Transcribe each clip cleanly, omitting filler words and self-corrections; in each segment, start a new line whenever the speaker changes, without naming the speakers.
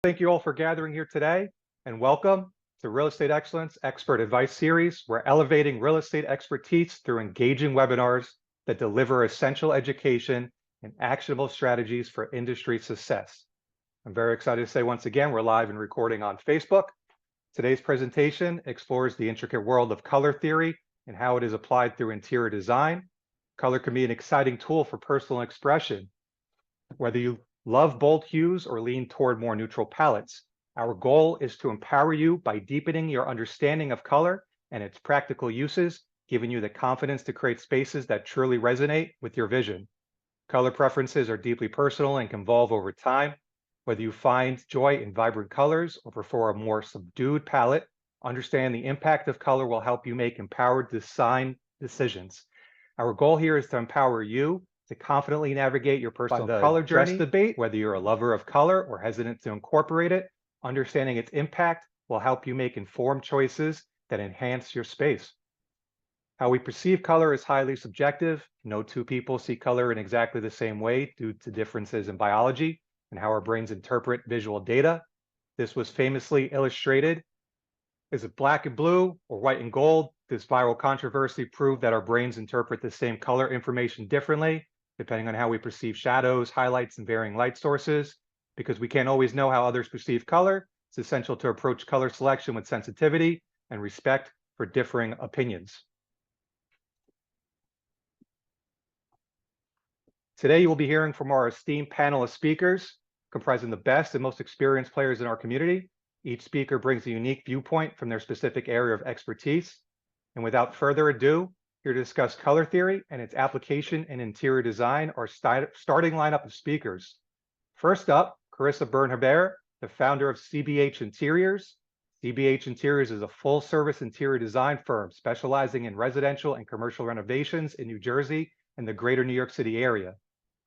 Thank you all for gathering here today, and welcome to Real Estate Excellence Expert Advice Series. We're elevating real estate expertise through engaging webinars that deliver essential education and actionable strategies for industry success. I'm very excited to say once again, we're live and recording on Facebook. Today's presentation explores the intricate world of color theory and how it is applied through interior design. Color can be an exciting tool for personal expression. Whether you love bold hues or lean toward more neutral palettes, our goal is to empower you by deepening your understanding of color and its practical uses, giving you the confidence to create spaces that truly resonate with your vision. Color preferences are deeply personal and can evolve over time. Whether you find joy in vibrant colors or prefer a more subdued palette, understand the impact of color will help you make empowered design decisions. Our goal here is to empower you to confidently navigate your personal color journey. Debate, whether you're a lover of color or hesitant to incorporate it, understanding its impact will help you make informed choices that enhance your space. How we perceive color is highly subjective. No two people see color in exactly the same way due to differences in biology and how our brains interpret visual data. This was famously illustrated. Is it black and blue or white and gold? This viral controversy proved that our brains interpret the same color information differently, depending on how we perceive shadows, highlights, and varying light sources. Because we can't always know how others perceive color, it's essential to approach color selection with sensitivity and respect for differing opinions. Today, you will be hearing from our esteemed panel of speakers, comprising the best and most experienced players in our community. Each speaker brings a unique viewpoint from their specific area of expertise. And without further ado, here to discuss color theory and its application in interior design, our starting lineup of speakers. First up, Carissa Byrne-Hebert, the founder of CBH Interiors. CBH Interiors is a full-service interior design firm specializing in residential and commercial renovations in New Jersey and the greater New York City area.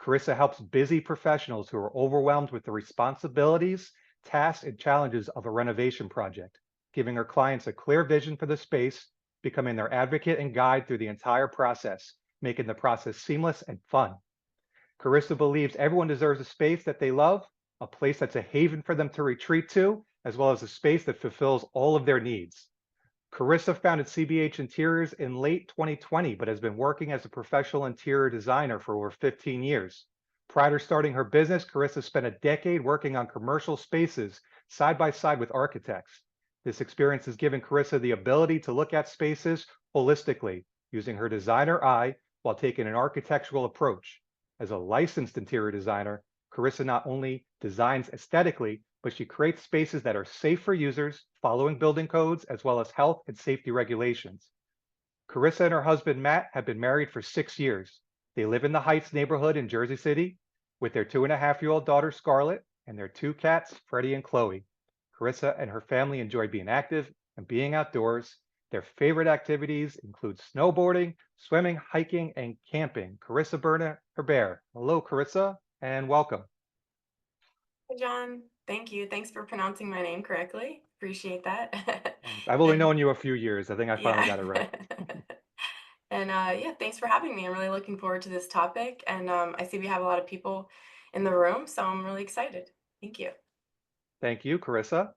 Carissa helps busy professionals who are overwhelmed with the responsibilities, tasks, and challenges of a renovation project, giving her clients a clear vision for the space, becoming their advocate and guide through the entire process, making the process seamless and fun. Carissa believes everyone deserves a space that they love, a place that's a haven for them to retreat to, as well as a space that fulfills all of their needs. Carissa founded CBH Interiors in late 2020, but has been working as a professional interior designer for over 15 years. Prior to starting her business, Carissa spent a decade working on commercial spaces side by side with architects. This experience has given Carissa the ability to look at spaces holistically, using her designer eye while taking an architectural approach. As a licensed interior designer, Carissa not only designs aesthetically, but she creates spaces that are safe for users, following building codes, as well as health and safety regulations. Carissa and her husband, Matt, have been married for 6 years. They live in the Heights neighborhood in Jersey City with their 2.5-year-old daughter, Scarlett, and their 2 cats, Freddie and Chloe. Carissa and her family enjoy being active and being outdoors. Their favorite activities include snowboarding, swimming, hiking, and camping. Carissa Byrne-Hebert. Hello, Carissa, and welcome.
Hi, John. Thank you. Thanks for pronouncing my name correctly. Appreciate that.
I've only known you a few years. I think I finally got it right.
And yeah, thanks for having me. I'm really looking forward to this topic. And I see we have a lot of people in the room, so I'm really excited. Thank you.
Thank you, Carissa.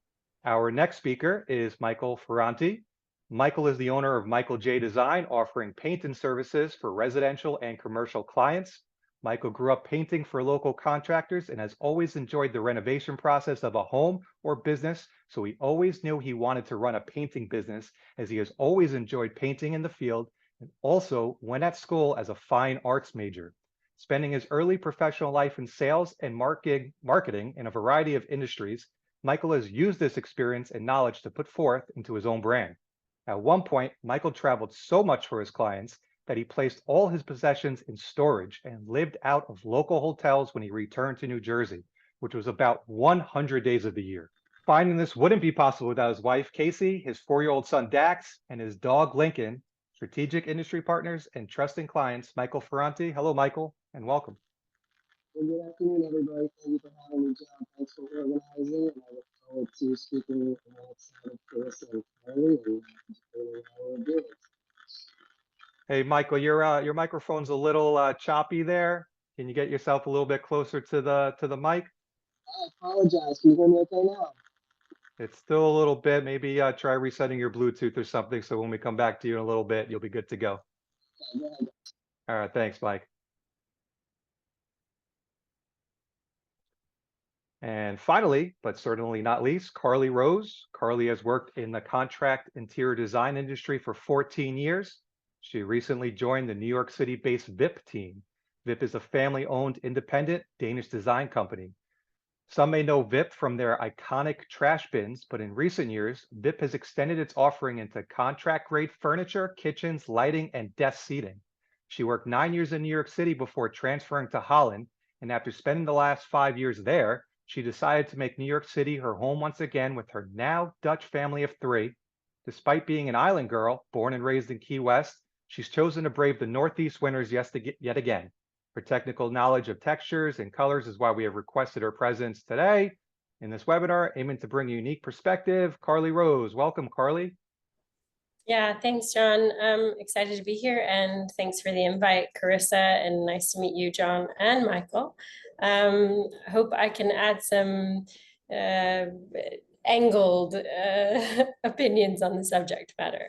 Our next speaker is Michael Ferranti. Michael is the owner of Michael J Design, offering painting services for residential and commercial clients. Michael grew up painting for local contractors and has always enjoyed the renovation process of a home or business, so he always knew he wanted to run a painting business, as he has always enjoyed painting in the field and also went at school as a fine arts major. Spending his early professional life in sales and marketing in a variety of industries, Michael has used this experience and knowledge to put forth into his own brand. At one point, Michael traveled so much for his clients that he placed all his possessions in storage and lived out of local hotels when he returned to New Jersey, which was about 100 days of the year. Finding this wouldn't be possible without his wife, Casey, his 4-year-old son, Dax, and his dog, Lincoln, strategic industry partners and trusting clients. Michael Ferranti. Hello, Michael, and welcome.
Well, good afternoon, everybody. Thank you for having me, John. Thanks for organizing, and I look forward to speaking alongside Chris and Carly and supporting our viewers.
Hey, Michael, your microphone's a little choppy there. Can you get yourself a little bit closer to the mic?
I apologize. Can you hear me okay now?
It's still a little bit, maybe try resetting your Bluetooth or something. So when we come back to you in a little bit, you'll be good to go.
Okay, go ahead.
All right, thanks, Mike. And finally, but certainly not least, Carly Rose. Carly has worked in the contract interior design industry for 14 years. She recently joined the New York City-based VIP team. VIP is a family-owned independent Danish design company. Some may know VIP from their iconic trash bins, but in recent years, VIP has extended its offering into contract-grade furniture, kitchens, lighting, and desk seating. She worked 9 years in New York City before transferring to Holland, and after spending the last 5 years there, she decided to make New York City her home once again with her now Dutch family of three. Despite being an island girl, born and raised in Key West, she's chosen to brave the Northeast winters yet again. Her technical knowledge of textures and colors is why we have requested her presence today in this webinar, aiming to bring a unique perspective. Carly Rose, welcome, Carly.
Yeah, thanks, John. I'm excited to be here, and thanks for the invite, Carissa, and nice to meet you, John and Michael. Hope I can add some angled opinions on the subject matter.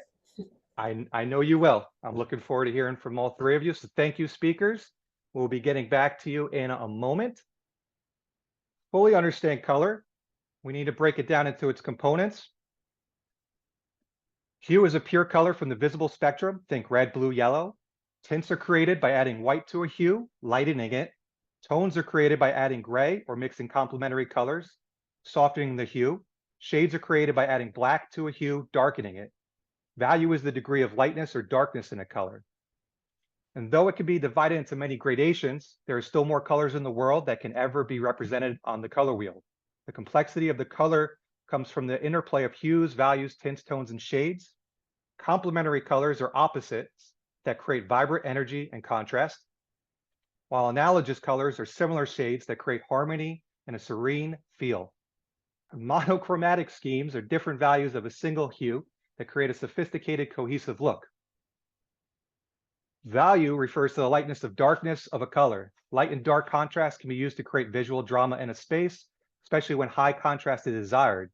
I know you will. I'm looking forward to hearing from all three of you. So thank you, speakers. We'll be getting back to you in a moment. Fully understand color, we need to break it down into its components. Hue is a pure color from the visible spectrum. Think red, blue, yellow. Tints are created by adding white to a hue, lightening it. Tones are created by adding gray or mixing complementary colors, softening the hue. Shades are created by adding black to a hue, darkening it. Value is the degree of lightness or darkness in a color. And though it can be divided into many gradations, there are still more colors in the world that can ever be represented on the color wheel. The complexity of the color comes from the interplay of hues, values, tints, tones, and shades. Complementary colors are opposites that create vibrant energy and contrast, while analogous colors are similar shades that create harmony and a serene feel. Monochromatic schemes are different values of a single hue that create a sophisticated, cohesive look. Value refers to the lightness of darkness of a color. Light and dark contrast can be used to create visual drama in a space, especially when high contrast is desired.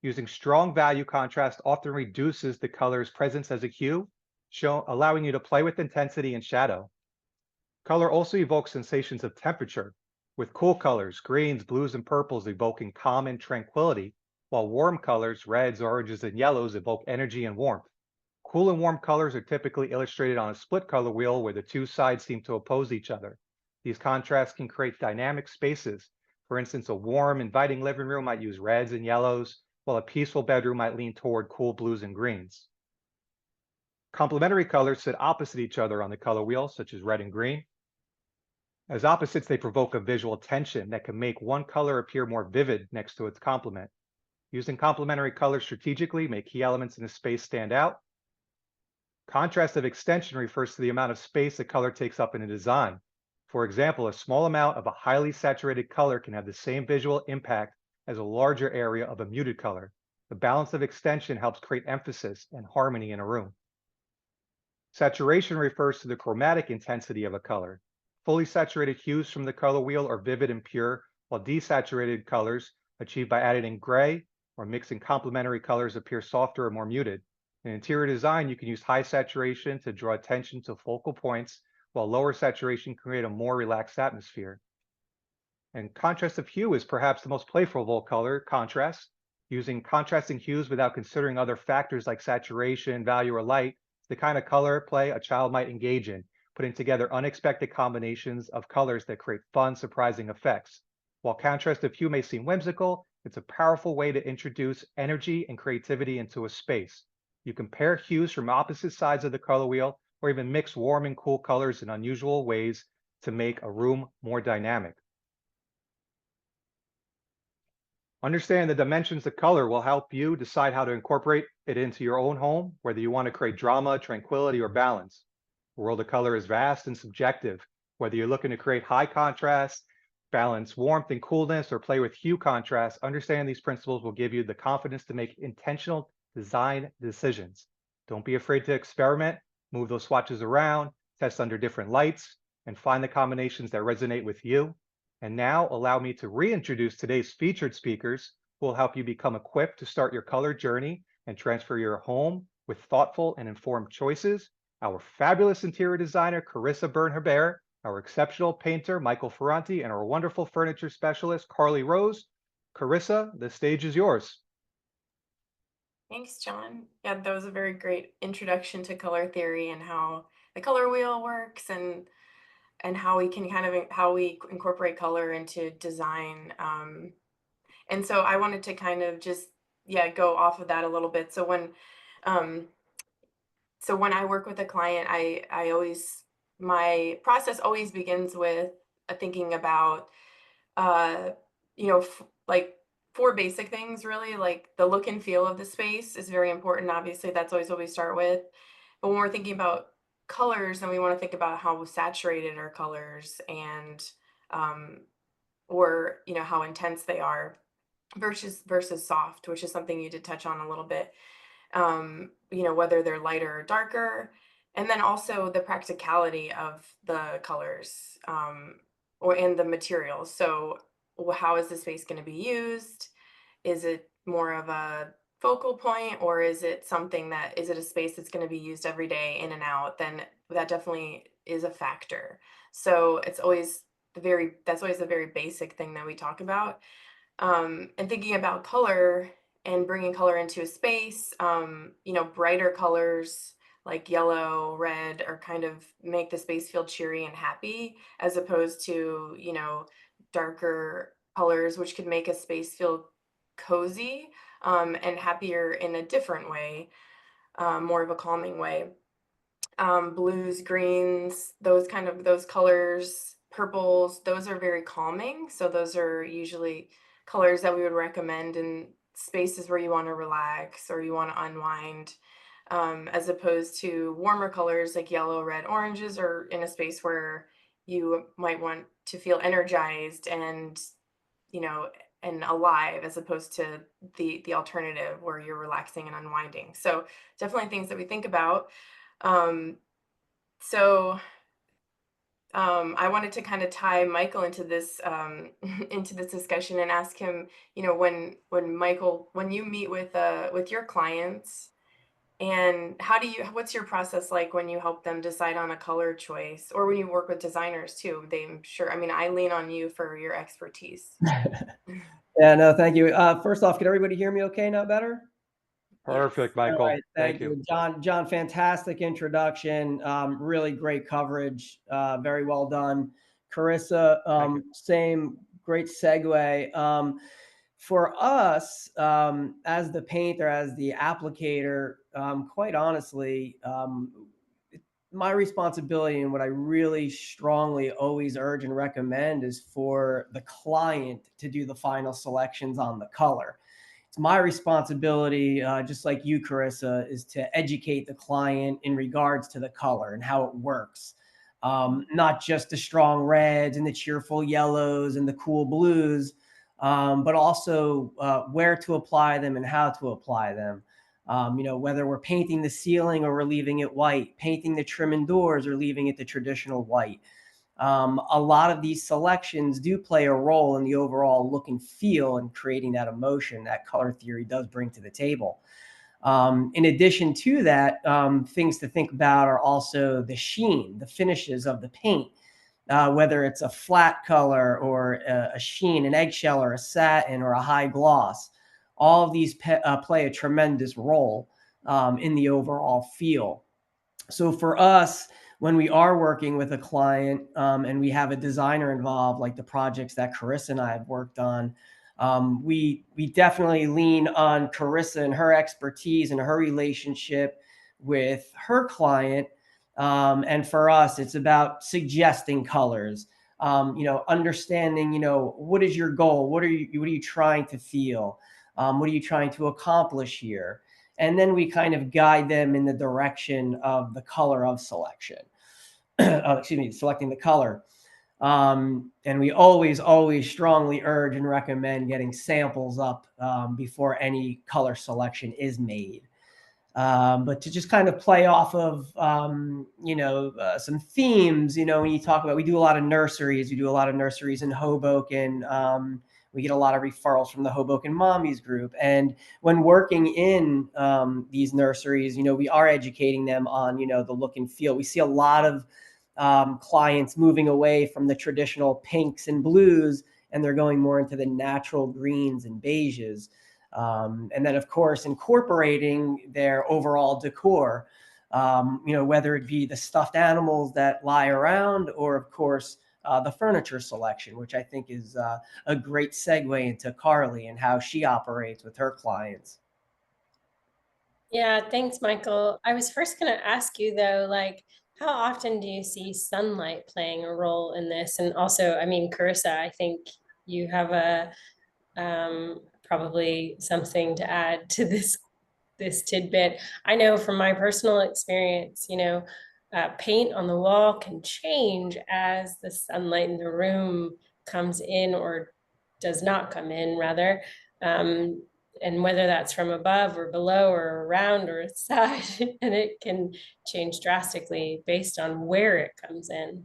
Using strong value contrast often reduces the color's presence as a hue, allowing you to play with intensity and shadow. Color also evokes sensations of temperature, with cool colors, greens, blues, and purples evoking calm and tranquility, while warm colors, reds, oranges, and yellows evoke energy and warmth. Cool and warm colors are typically illustrated on a split color wheel where the two sides seem to oppose each other. These contrasts can create dynamic spaces. For instance, a warm, inviting living room might use reds and yellows, while a peaceful bedroom might lean toward cool blues and greens. Complementary colors sit opposite each other on the color wheel, such as red and green. As opposites, they provoke a visual tension that can make one color appear more vivid next to its complement. Using complementary colors strategically make key elements in a space stand out. Contrast of extension refers to the amount of space a color takes up in a design. For example, a small amount of a highly saturated color can have the same visual impact as a larger area of a muted color. The balance of extension helps create emphasis and harmony in a room. Saturation refers to the chromatic intensity of a color. Fully saturated hues from the color wheel are vivid and pure, while desaturated colors, achieved by adding gray or mixing complementary colors, appear softer or more muted. In interior design, you can use high saturation to draw attention to focal points, while lower saturation can create a more relaxed atmosphere. And contrast of hue is perhaps the most playful of all color contrasts. Using contrasting hues without considering other factors like saturation, value, or light is the kind of color play a child might engage in, putting together unexpected combinations of colors that create fun, surprising effects. While contrast of hue may seem whimsical, it's a powerful way to introduce energy and creativity into a space. You compare hues from opposite sides of the color wheel, or even mix warm and cool colors in unusual ways to make a room more dynamic. Understanding the dimensions of color will help you decide how to incorporate it into your own home, whether you want to create drama, tranquility, or balance. The world of color is vast and subjective. Whether you're looking to create high contrast, balance warmth and coolness, or play with hue contrast, understanding these principles will give you the confidence to make intentional design decisions. Don't be afraid to experiment, move those swatches around, test under different lights, and find the combinations that resonate with you. And now allow me to reintroduce today's featured speakers who will help you become equipped to start your color journey and transfer your home with thoughtful and informed choices. Our fabulous interior designer, Carissa Byrne-Hebert, our exceptional painter, Michael Ferranti, and our wonderful furniture specialist, Carly Rose. Carissa, the stage is yours.
Thanks, John. Yeah, that was a very great introduction to color theory and how the color wheel works and how we can how we incorporate color into design. And so I wanted to kind of just go off of that a little bit. Um, so when I work with a client, I always my process always begins with thinking about uh, like four basic things really. Like the look and feel of the space is very important. Obviously, that's always what we start with. But when we're thinking about colors, then we want to think about how saturated are colors and um, or how intense they are versus soft, which is something you did touch on a little bit. Whether they're lighter or darker, and then also the practicality of the colors or in the materials. So how is the space going to be used? Is it more of a focal point, or is it a space that's going to be used every day in and out? Then that definitely is a factor. So that's always a very basic thing that we talk about. And thinking about color and bringing color into a space, brighter colors like yellow, red, are kind of make the space feel cheery and happy, as opposed to, darker colors, which could make a space feel cozy and happier in a different way, more of a calming way. Blues, greens, those colors, purples, those are very calming. So those are usually colors that we would recommend in spaces where you want to relax or you want to unwind, as opposed to warmer colors like yellow, red, oranges, or in a space where you might want to feel energized you know, and alive, as opposed to the alternative where you're relaxing and unwinding. So definitely things that we think about. Um, so I wanted to kind of tie Michael into this into this discussion and ask him, when you meet with your clients, and what's your process like when you help them decide on a color choice, or when you work with designers too? I'm sure, I mean, I lean on you for your expertise.
Yeah, no, thank you. First off, can everybody hear me okay now better?
Perfect,
All
Michael.
right,
Thank
thank
you.
you. John, fantastic introduction. Really great coverage. Very well done. Carissa,
Thank you.
same great segue. For us, as the painter, as the applicator, quite honestly, my responsibility and what I really strongly always urge and recommend is for the client to do the final selections on the color. It's my responsibility, just like you, Carissa, is to educate the client in regards to the color and how it works. Not just the strong reds and the cheerful yellows and the cool blues, but also where to apply them and how to apply them. Whether we're painting the ceiling or we're leaving it white, painting the trim and doors or leaving it the traditional white. A lot of these selections do play a role in the overall look and feel and creating that emotion that color theory does bring to the table. In addition to that, things to think about are also the sheen, the finishes of the paint, whether it's a flat color or a sheen, an eggshell or a satin or a high gloss. All of these play a tremendous role in the overall feel. So for us, when we are working with a client and we have a designer involved, like the projects that Carissa and I have worked on, we definitely lean on Carissa and her expertise and her relationship with her client. And for us, it's about suggesting colors, understanding, what is your goal? What are you trying to feel? What are you trying to accomplish here? And then we kind of guide them in the direction of the color of selection. Selecting the color. And we always strongly urge and recommend getting samples up before any color selection is made. But to just kind of play off of, some themes, when you talk about, we do a lot of nurseries. We do a lot of nurseries in Hoboken. We get a lot of referrals from the Hoboken Mommies group. And when working in these nurseries, we are educating them on, the look and feel. We see a lot of clients moving away from the traditional pinks and blues, and they're going more into the natural greens and beiges. And then, of course, incorporating their overall decor, whether it be the stuffed animals that lie around, or, of course, the furniture selection, which I think is a great segue into Carly and how she operates with her clients.
Yeah, thanks, Michael. I was first going to ask you, though, like, how often do you see sunlight playing a role in this? And also, I mean, Carissa, I think you have a probably something to add to this tidbit. I know from my personal experience, paint on the wall can change as the sunlight in the room comes in or does not come in, rather. And whether that's from above or below or around or side, and it can change drastically based on where it comes in.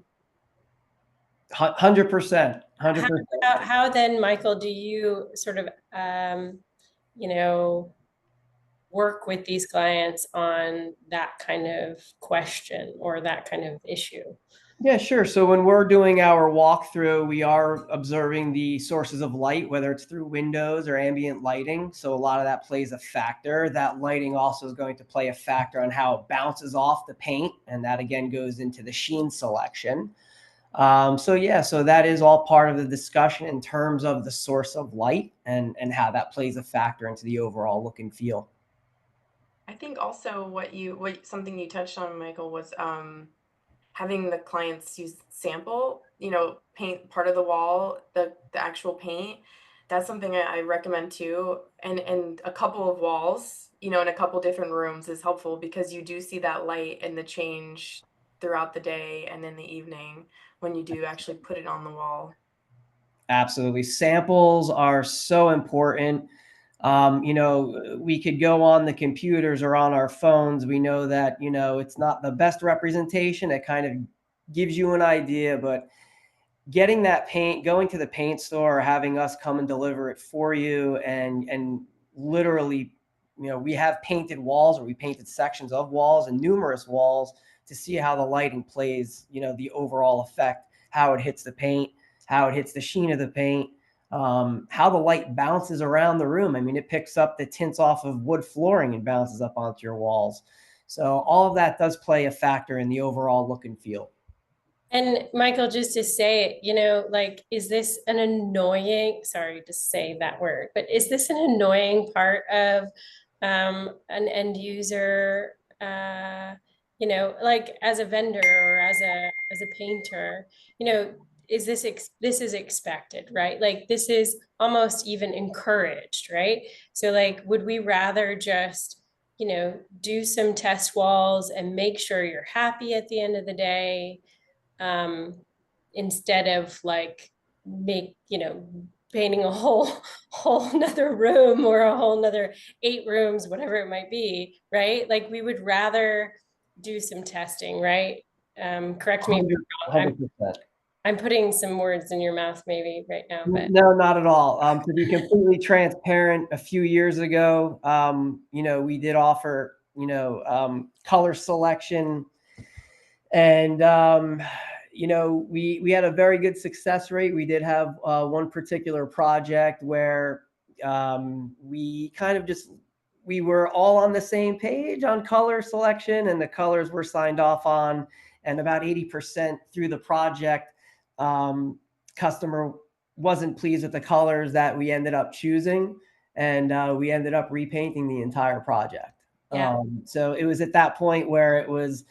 100%. 100%.
How then, Michael, do you sort of, work with these clients on that kind of question or that kind of issue?
Yeah, sure. So when we're doing our walkthrough, we are observing the sources of light, whether it's through windows or ambient lighting. So a lot of that plays a factor. That lighting also is going to play a factor on how it bounces off the paint. And that, again, goes into the sheen selection. So that is all part of the discussion in terms of the source of light and how that plays a factor into the overall look and feel.
I think also something you touched on, Michael, was having the clients use sample, paint part of the wall, the actual paint. That's something I recommend too. And a couple of walls, in a couple different rooms is helpful, because you do see that light and the change throughout the day and in the evening when you do actually put it on the wall.
Absolutely. Samples are so important. We could go on the computers or on our phones. We know that, it's not the best representation. It kind of gives you an idea, but getting that paint, going to the paint store, or having us come and deliver it for you, and literally, we have painted walls, or we painted sections of walls and numerous walls to see how the lighting plays, the overall effect, how it hits the paint, how it hits the sheen of the paint, how the light bounces around the room. I mean, it picks up the tints off of wood flooring and bounces up onto your walls. So all of that does play a factor in the overall look and feel.
And Michael, just to say, is this an annoying, sorry to say that word, but is this an annoying part of an end user, like as a vendor or as a painter, is this is expected, right? Like this is almost even encouraged, right? So like, would we rather just, do some test walls and make sure you're happy at the end of the day, instead of like painting a whole nother room or a whole nother 8 rooms, whatever it might be, right? Like we would rather do some testing, right? Correct me if I'm wrong.
100%.
I'm putting some words in your mouth maybe right now, but
no, not at all. To be completely transparent, a few years ago, we did offer, color selection, and we had a very good success rate. We did have one particular project where we were all on the same page on color selection, and the colors were signed off on, and about 80% through the project, customer wasn't pleased with the colors that we ended up choosing, and we ended up repainting the entire project.
Yeah.
So it was at that point where it was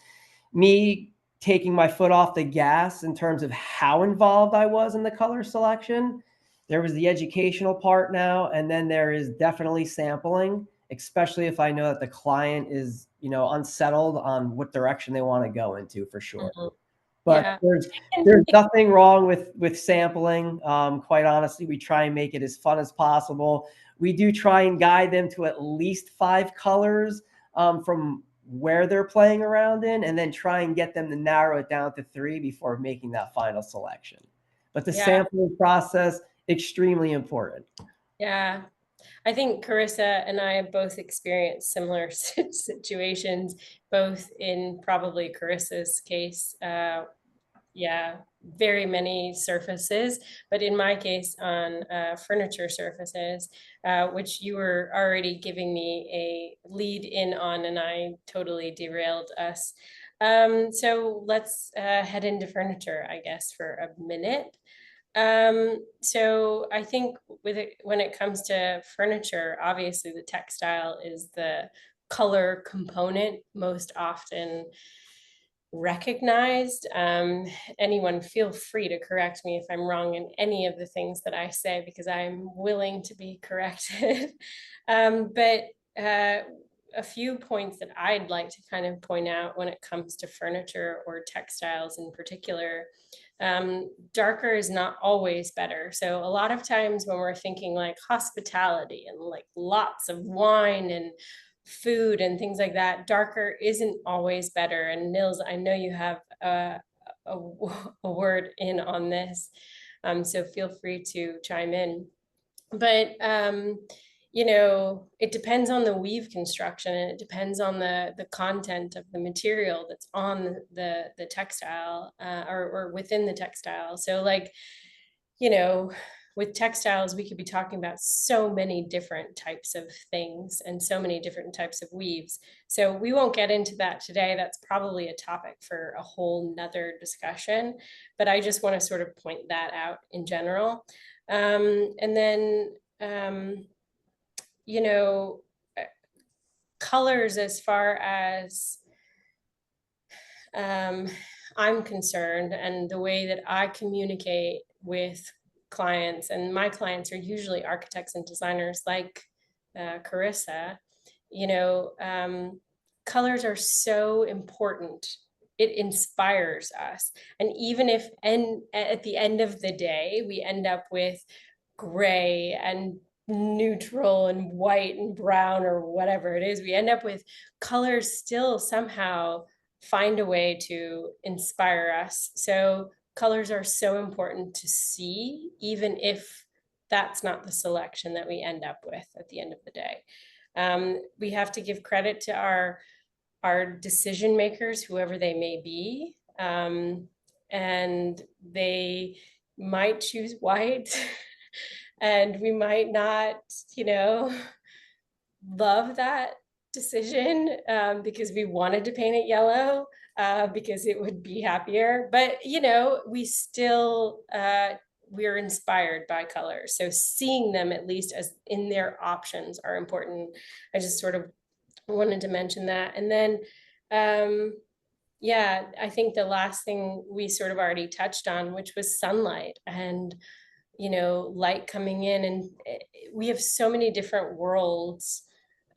me taking my foot off the gas in terms of how involved I was in the color selection. There was the educational part now, and then there is definitely sampling, especially if I know that the client is, unsettled on what direction they want to go into, for sure.
Mhm.
But
Yeah.
there's nothing wrong with sampling. Quite honestly, we try and make it as fun as possible. We do try and guide them to at least 5 colors. from where they're playing around in, and then try and get them to narrow it down to 3 before making that final selection. But the
Yeah.
sampling process, extremely important.
Yeah. I think Carissa and I have both experienced similar situations, both in probably Carissa's case, yeah, very many surfaces, but in my case on furniture surfaces, which you were already giving me a lead in on, and I totally derailed us. So let's head into furniture, I guess, for a minute. So I think when it comes to furniture, obviously the textile is the color component most often recognized. Anyone feel free to correct me if I'm wrong in any of the things that I say, because I'm willing to be corrected. But a few points that I'd like to kind of point out when it comes to furniture or textiles in particular. Darker is not always better. So a lot of times when we're thinking like hospitality and like lots of wine and food and things like that, darker isn't always better. And Nils, I know you have a word in on this, so feel free to chime in. But you know, it depends on the weave construction, and it depends on the content of the material that's on the textile or within the textile. So like, you know, with textiles, we could be talking about so many different types of things and so many different types of weaves. So we won't get into that today. That's probably a topic for a whole nother discussion, but I just want to sort of point that out in general. And then, you know, colors, as far as I'm concerned, and the way that I communicate with clients, and my clients are usually architects and designers like Carissa, you know, colors are so important. It inspires us. And even if at the end of the day, we end up with gray and neutral and white and brown or whatever it is, we end up with colors still somehow find a way to inspire us. So colors are so important to see, even if that's not the selection that we end up with at the end of the day. We have to give credit to our decision makers, whoever they may be, and they might choose white and we might not, you know, love that decision because we wanted to paint it yellow because it would be happier. But, you know, we still, we're inspired by colors. So seeing them at least as in their options are important. I just sort of wanted to mention that. And then, yeah, I think the last thing we sort of already touched on, which was sunlight and, you know, light coming in. And we have so many different worlds,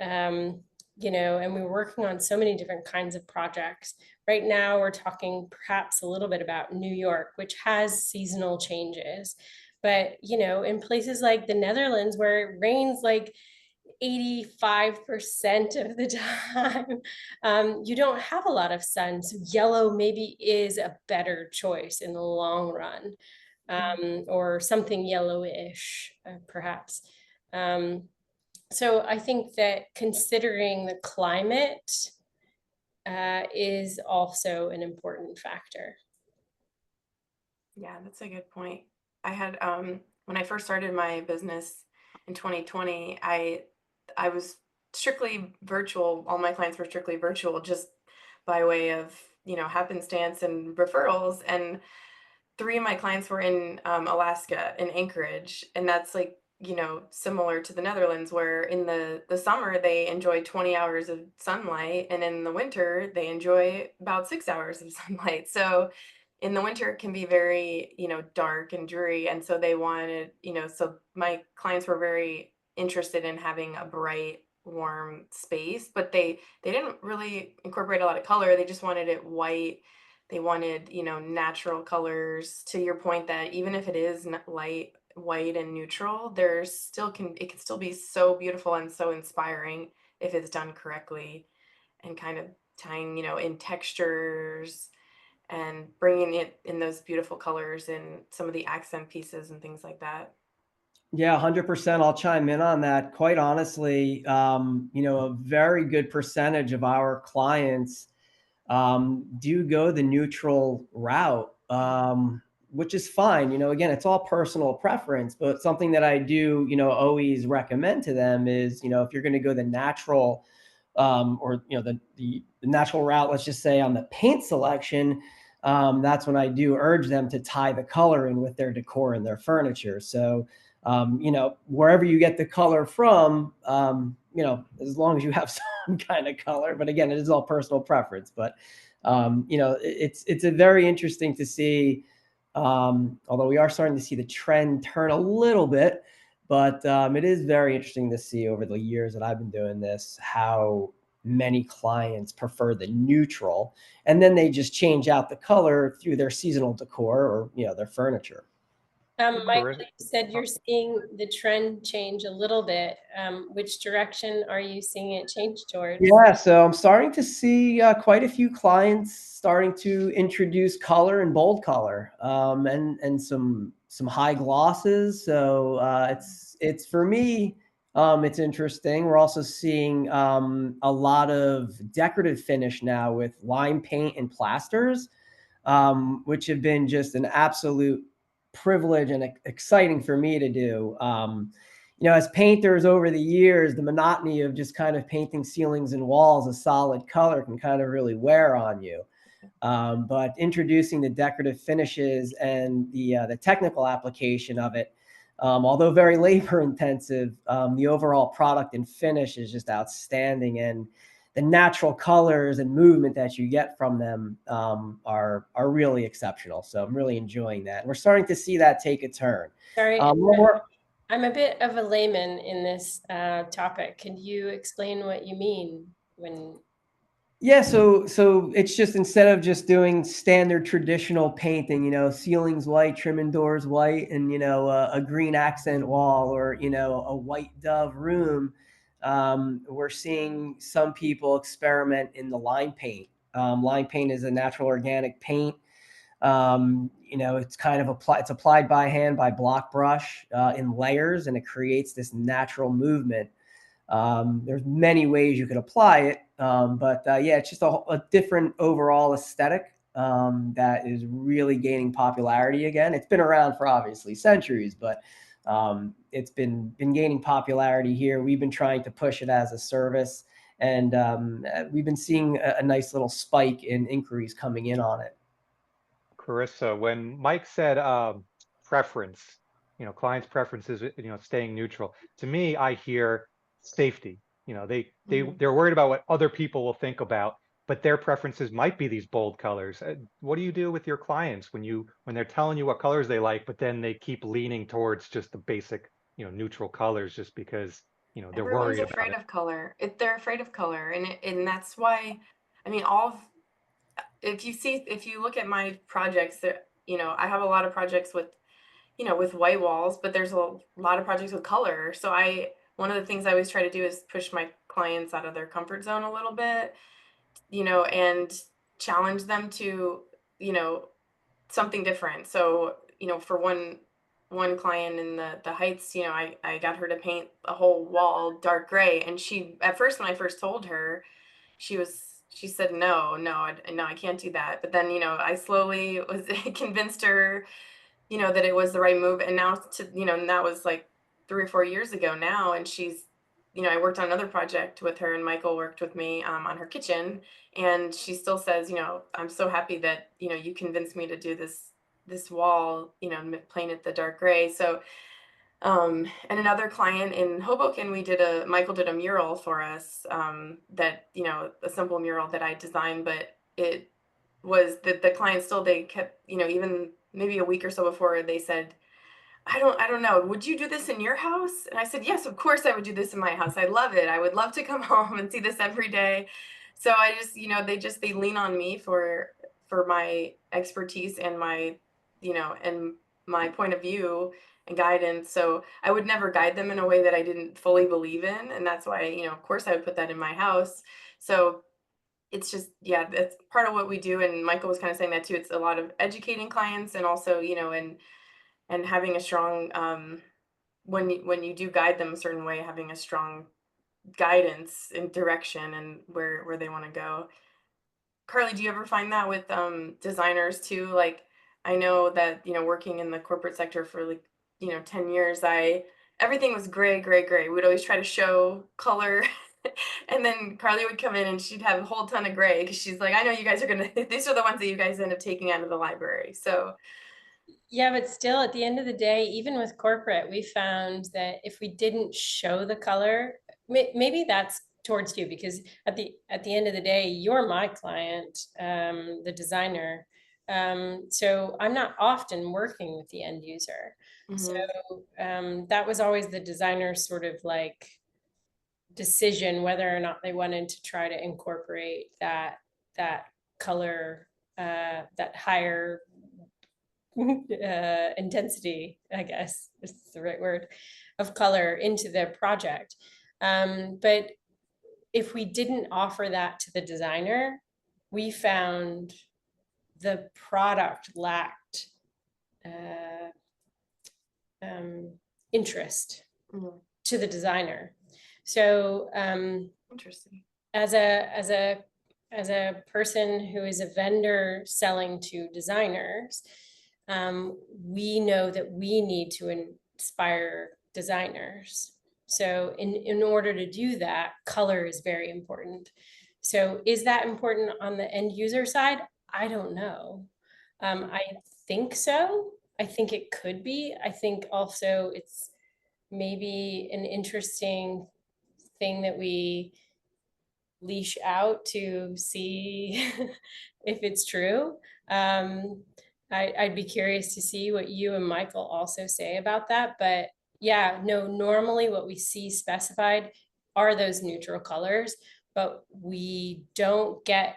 you know, and we're working on so many different kinds of projects. Right now, we're talking perhaps a little bit about New York, which has seasonal changes. But, you know, in places like the Netherlands, where it rains like 85% of the time, you don't have a lot of sun. So yellow maybe is a better choice in the long run, or something yellowish, perhaps. So I think that considering the climate is also an important factor.
Yeah, that's a good point. I had when I first started my business in 2020, I was strictly virtual. All my clients were strictly virtual, just by way of, you know, happenstance and referrals. And 3 of my clients were in Alaska, in Anchorage, and that's like, you know, similar to the Netherlands, where in the summer they enjoy 20 hours of sunlight, and in the winter they enjoy about 6 hours of sunlight. So in the winter it can be very, you know, dark and dreary, and so they wanted, you know, so my clients were very interested in having a bright, warm space, but they didn't really incorporate a lot of color. They just wanted it white. They wanted, you know, natural colors. To your point, that even if it is light, white and neutral, it can still be so beautiful and so inspiring if it's done correctly. and kind of tying, in textures and bringing it in those beautiful colors and some of the accent pieces and things like that.
Yeah, 100%. I'll chime in on that. Quite honestly, a very good percentage of our clients do go the neutral route, which is fine. Again, it's all personal preference, but something that I do, always recommend to them is, if you're going to go the natural, or the natural route, let's just say on the paint selection, that's when I do urge them to tie the color in with their decor and their furniture. So, wherever you get the color from, as long as you have some kind of color, but again, it is all personal preference. But it's a very interesting to see. Although we are starting to see the trend turn a little bit, but it is very interesting to see over the years that I've been doing this how many clients prefer the neutral, and then they just change out the color through their seasonal decor or their furniture.
Michael,
Carissa,
you said you're seeing the trend change a little bit. Which direction are you seeing it change towards?
Yeah, so I'm starting to see quite a few clients starting to introduce color and bold color, and some high glosses. So it's for me, it's interesting. We're also seeing a lot of decorative finish now with lime paint and plasters, which have been just an absolute privilege and exciting for me to do. As painters over the years, the monotony of just kind of painting ceilings and walls a solid color can kind of really wear on you. But introducing the decorative finishes and the technical application of it, although very labor intensive, the overall product and finish is just outstanding. And the natural colors and movement that you get from them are really exceptional. So I'm really enjoying that. We're starting to see that take a turn.
Sorry,
We're,
I'm a bit of a layman in this topic. Can you explain what you mean when?
Yeah, so it's just instead of just doing standard traditional painting, ceilings white, trim and doors white, and a green accent wall, or a white dove room, we're seeing some people experiment in the lime paint. Lime paint is a natural organic paint. It's kind of it's applied by hand by block brush in layers, and it creates this natural movement. There's many ways you could apply it, but yeah, it's just a different overall aesthetic that is really gaining popularity again. It's been around for obviously centuries, but it's been gaining popularity here. We've been trying to push it as a service, and we've been seeing a nice little spike in inquiries coming in on it.
Carissa, when Mike said preference, clients' preferences, staying neutral. To me, I hear safety. They're worried about what other people will think about, but their preferences might be these bold colors. What do you do with your clients when they're telling you what colors they like, but then they keep leaning towards just the basic, neutral colors just because they're
Everyone's
worried about
afraid
it?
of color. They're afraid of color, and that's why. I mean, all of if you look at my projects, that I have a lot of projects with with white walls, but there's a lot of projects with color. So one of the things I always try to do is push my clients out of their comfort zone a little bit, and challenge them to you know something different. So, for one client in the Heights, I got her to paint a whole wall dark gray, and she at first, when I first told her, she said no, no, no, I can't do that. But then, I slowly was convinced her, that it was the right move. And now and that was like 3 or 4 years ago now, and she's I worked on another project with her, and Michael worked with me on her kitchen, and she still says, I'm so happy that you convinced me to do this wall, paint it the dark gray. So and another client in Hoboken, Michael did a mural for us, that a simple mural that I designed, but it was the client still, they kept, even maybe a week or so before, they said, I don't know. Would you do this in your house? And I said, yes, of course I would do this in my house. I love it. I would love to come home and see this every day. So I just, they lean on me for my expertise and and my point of view and guidance. So I would never guide them in a way that I didn't fully believe in. And that's why, of course I would put that in my house. So it's just, yeah, that's part of what we do. And Michael was kind of saying that too. It's a lot of educating clients, and also, and having a strong, when you do guide them a certain way, having a strong guidance and direction and where they want to go. Carly, do you ever find that with designers too? Like, I know that, working in the corporate sector for like, 10 years, everything was gray, gray, gray. We'd always try to show color. And then Carly would come in and she'd have a whole ton of gray because she's like, I know you guys are gonna these are the ones that you guys end up taking out of the library. So
Yeah, but still, at the end of the day, even with corporate, we found that if we didn't show the color, maybe that's towards you, because at the end of the day, you're my client, the designer. So I'm not often working with the end user. So
mhm,
that was always the designer's sort of like decision whether or not they wanted to try to incorporate that color, that higher intensity, I guess is the right word, of color into their project. But if we didn't offer that to the designer, we found the product lacked uh, interest
mhm.
to the designer. So
Interesting.
as a person who is a vendor selling to designers, we know that we need to inspire designers. So in order to do that, color is very important. So is that important on the end user side? I don't know. I think so. I think it could be. I think also it's maybe an interesting thing that we leash out to see if it's true. I'd be curious to see what you and Michael also say about that. But yeah, no, normally what we see specified are those neutral colors, but we don't get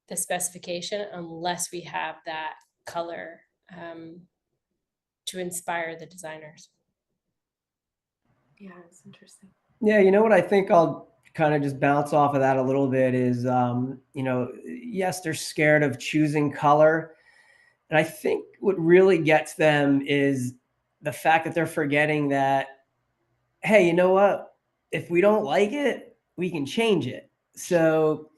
the specification unless we have that color to inspire the designers.
Yeah, it's interesting.
Yeah, you know what I think I'll kind of just bounce off of that a little bit is, yes, they're scared of choosing color. And I think what really gets them is the fact that they're forgetting that, hey, you know what? If we don't like it, we can change it. So,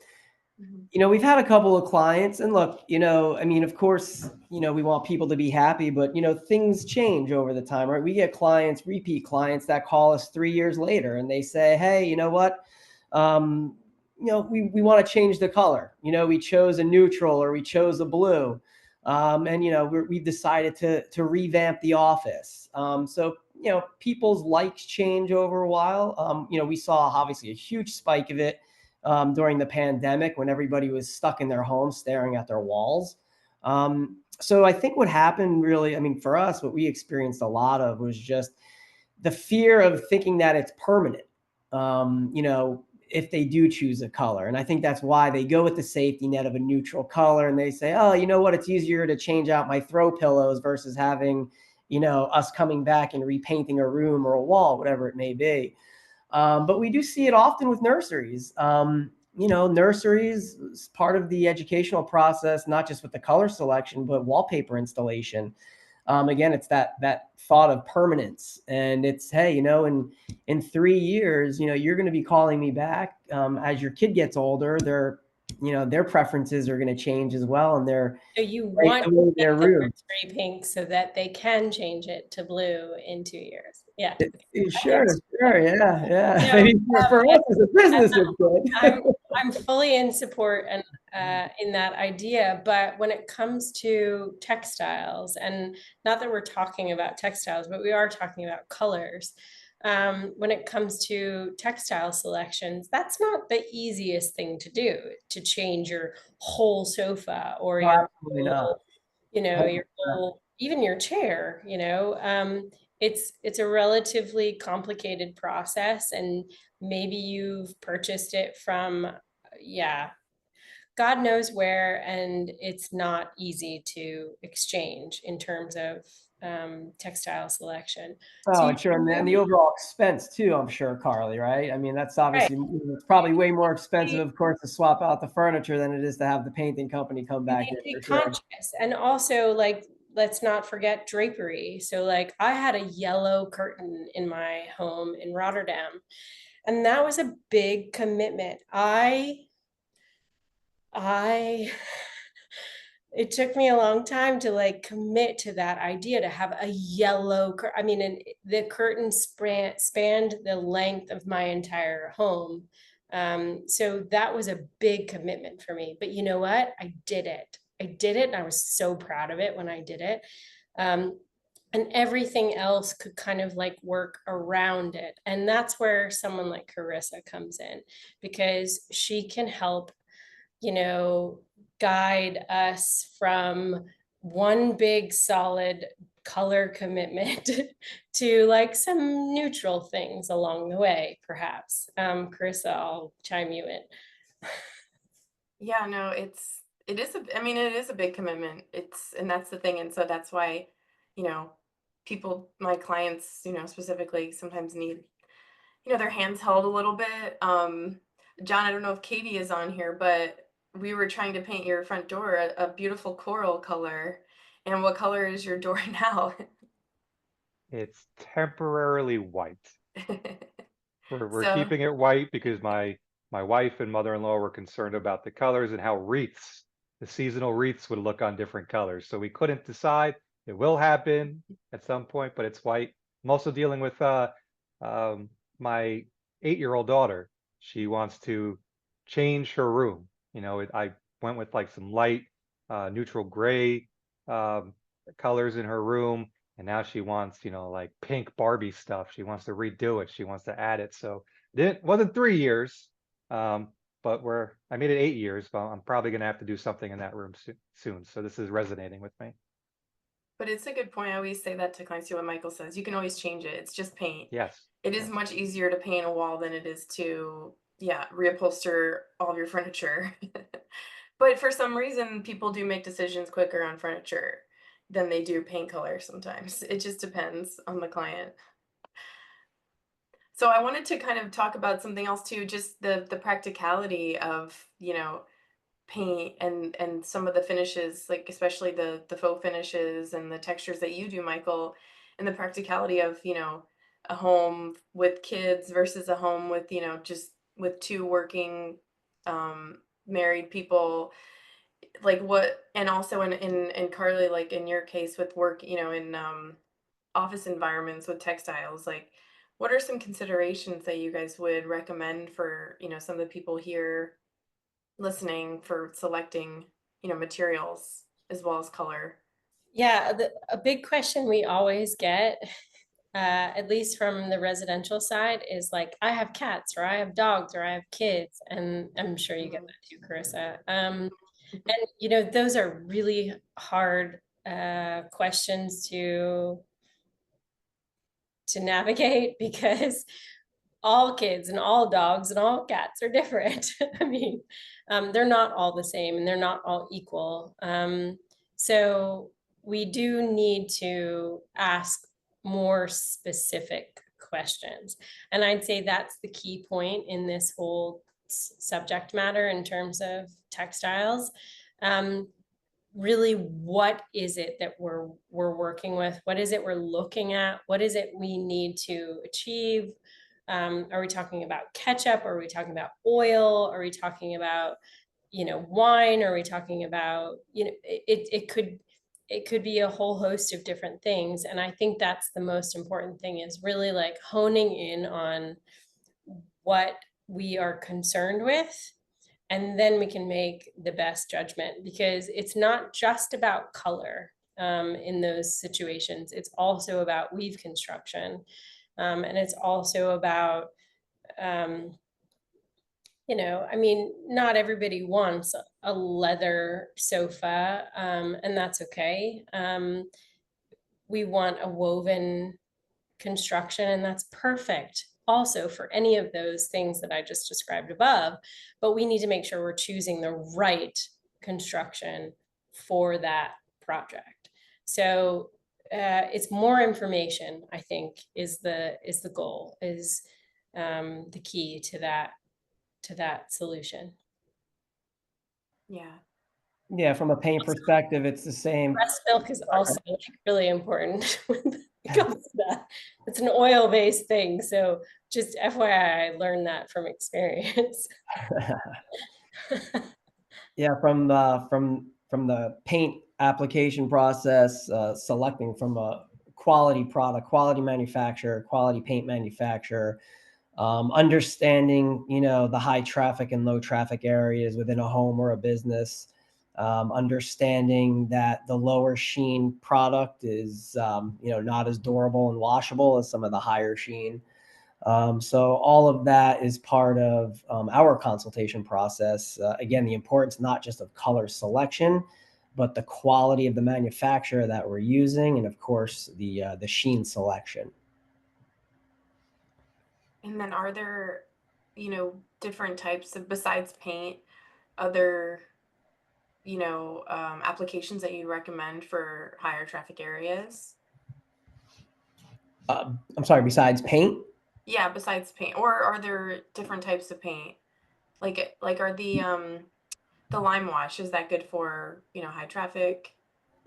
Mhm.
we've had a couple of clients, and look, I mean, of course, we want people to be happy, but, things change over the time, right? We get clients, repeat clients that call us 3 years later and they say, hey, you know what? Um, we want to change the color. We chose a neutral or we chose a blue. And, we've decided to revamp the office. So, people's likes change over a while. We saw obviously a huge spike of it during the pandemic when everybody was stuck in their homes staring at their walls. So I think what happened really, I mean, for us, what we experienced a lot of was just the fear of thinking that it's permanent, if they do choose a color. And I think that's why they go with the safety net of a neutral color and they say, oh, you know what, it's easier to change out my throw pillows versus having, us coming back and repainting a room or a wall, whatever it may be. But we do see it often with nurseries. Nurseries is part of the educational process, not just with the color selection, but wallpaper installation. Again, it's that thought of permanence, and it's, hey, in 3 years, you're going to be calling me back. As your kid gets older, their preferences are going to change as well, and
So you
right
want
away their
the
room.
nursery pink so that they can change it to blue in 2 years. Yeah.
Sure, yeah.
No,
Maybe for us as a business, it's good.
I'm fully in support and in that idea, but when it comes to textiles, and not that we're talking about textiles, but we are talking about colors. When it comes to textile selections, that's not the easiest thing to do, to change your whole sofa or
No,
your
absolutely not.
whole, your whole, even your chair, it's a relatively complicated process, and maybe you've purchased it from, yeah, God knows where, and it's not easy to exchange in terms of textile selection.
Oh,
So
and sure, and the overall expense too, I'm sure, Carly, right? I mean, that's obviously, it's probably way more expensive, of course, to swap out the furniture than it is to have the painting company come back in,
be
for sure.
conscious. And also, like, let's not forget drapery. So like I had a yellow curtain in my home in Rotterdam, and that was a big commitment. I it took me a long time to like commit to that idea to have a yellow I mean, and the curtain spanned the length of my entire home. So that was a big commitment for me. But you know what? I did it. And I was so proud of it when I did it. And everything else could kind of like work around it. And that's where someone like Carissa comes in, because she can help, guide us from one big solid color commitment to like some neutral things along the way, perhaps. Carissa, I'll chime you in.
Yeah, no, it is a big commitment. And that's the thing. And so that's why, people, my clients, specifically sometimes need, their hands held a little bit. John, I don't know if Katie is on here, but we were trying to paint your front door a beautiful coral color. And what color is your door now?
It's temporarily white. We're
So,
keeping it white because my wife and mother-in-law were concerned about the colors and how the seasonal wreaths would look on different colors. So we couldn't decide. It will happen at some point, but it's white. I'm also dealing with my 8-year-old daughter. She wants to change her room. I went with like some light neutral gray um, colors in her room. And now she wants, like pink Barbie stuff. She wants to redo it. She wants to add it. So it wasn't 3 years, but I made it 8 years, but I'm probably going to have to do something in that room soon. So this is resonating with me.
but it's a good point. I always say that to clients too, what Michael says. You can always change it. It's just paint.
Yes.
It is
Yes.
much easier to paint a wall than it is to, reupholster all of your furniture. But for some reason, people do make decisions quicker on furniture than they do paint color sometimes. It just depends on the client. So I wanted to kind of talk about something else too, just the practicality of, paint and some of the finishes, like especially the faux finishes and the textures that you do, Michael, and the practicality of, a home with kids versus a home with, just with two working married people. Like what, and also in Carly, like in your case with work, in office environments with textiles, like what are some considerations that you guys would recommend for, some of the people here listening for selecting, materials as well as color?
Yeah, a big question we always get, at least from the residential side, is like, I have cats, or I have dogs, or I have kids. And I'm sure you get that too, Carissa. And those are really hard questions to navigate, because all kids and all dogs and all cats are different. I mean, they're not all the same, and they're not all equal. So we do need to ask more specific questions. And I'd say that's the key point in this whole subject matter in terms of textiles. Really, what is it that we're working with? What is it we're looking at? What is it we need to achieve? Are we talking about ketchup? Are we talking about oil? Are we talking about, wine? Are we talking about, it could be a whole host of different things. And I think that's the most important thing, is really like honing in on what we are concerned with. And then we can make the best judgment, because it's not just about color in those situations. It's also about weave construction. And it's also about, I mean, not everybody wants a leather sofa, and that's okay. We want a woven construction, and that's perfect also for any of those things that I just described above. But we need to make sure we're choosing the right construction for that project. So it's more information, I think, is the goal, is the key to that solution.
Yeah.
Yeah, from a paint perspective, it's the same.
Breast milk is also like really important when it comes to that. It's an oil-based thing, so just FYI, I learned that from experience.
Yeah, from the paint application process, selecting from a quality product, quality manufacturer, quality paint manufacturer, understanding, the high traffic and low traffic areas within a home or a business, understanding that the lower sheen product is, not as durable and washable as some of the higher sheen. So all of that is part of our consultation process. Again, the importance not just of color selection, but the quality of the manufacturer that we're using, and of course the sheen selection.
And then are there, different types of, besides paint, other, applications that you recommend for higher traffic areas?
I'm sorry, besides paint?
Yeah, besides paint, or are there different types of paint? Like are the lime wash, is that good for, high traffic?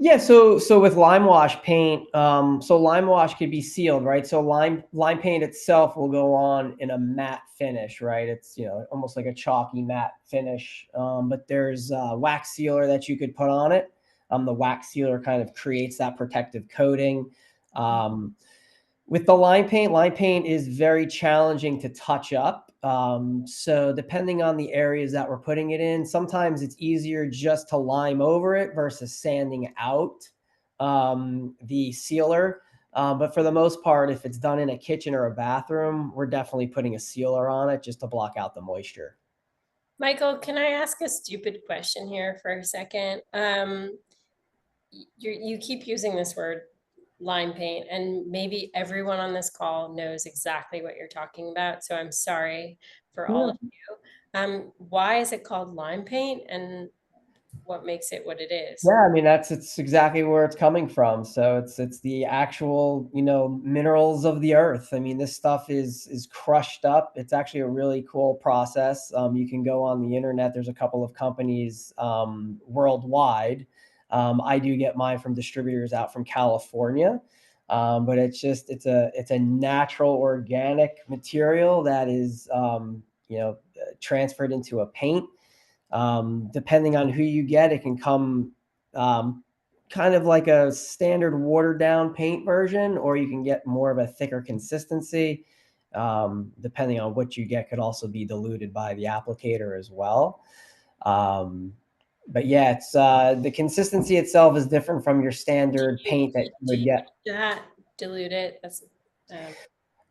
Yeah, so with lime wash paint, so lime wash could be sealed, right? So lime paint itself will go on in a matte finish, right? It's almost like a chalky matte finish. But there's wax sealer that you could put on it. The wax sealer kind of creates that protective coating. With the lime paint is very challenging to touch up. So depending on the areas that we're putting it in, sometimes it's easier just to lime over it versus sanding out the sealer. But for the most part, if it's done in a kitchen or a bathroom, we're definitely putting a sealer on it just to block out the moisture.
Michael, can I ask a stupid question here for a second? You keep using this word lime paint, and maybe everyone on this call knows exactly what you're talking about. So I'm sorry for all of you. Why is it called lime paint, and what makes it what it is?
Yeah, I mean it's exactly where it's coming from. So it's the actual, minerals of the earth. I mean, this stuff is crushed up. It's actually a really cool process. You can go on the internet. There's a couple of companies worldwide. I do get mine from distributors out from California. But it's a natural organic material that is transferred into a paint. Depending on who you get, it can come kind of like a standard watered down paint version, or you can get more of a thicker consistency. Depending on what you get, could also be diluted by the applicator as well. But yeah, it's the consistency itself is different from your standard paint that you would get.
Dilute it. That's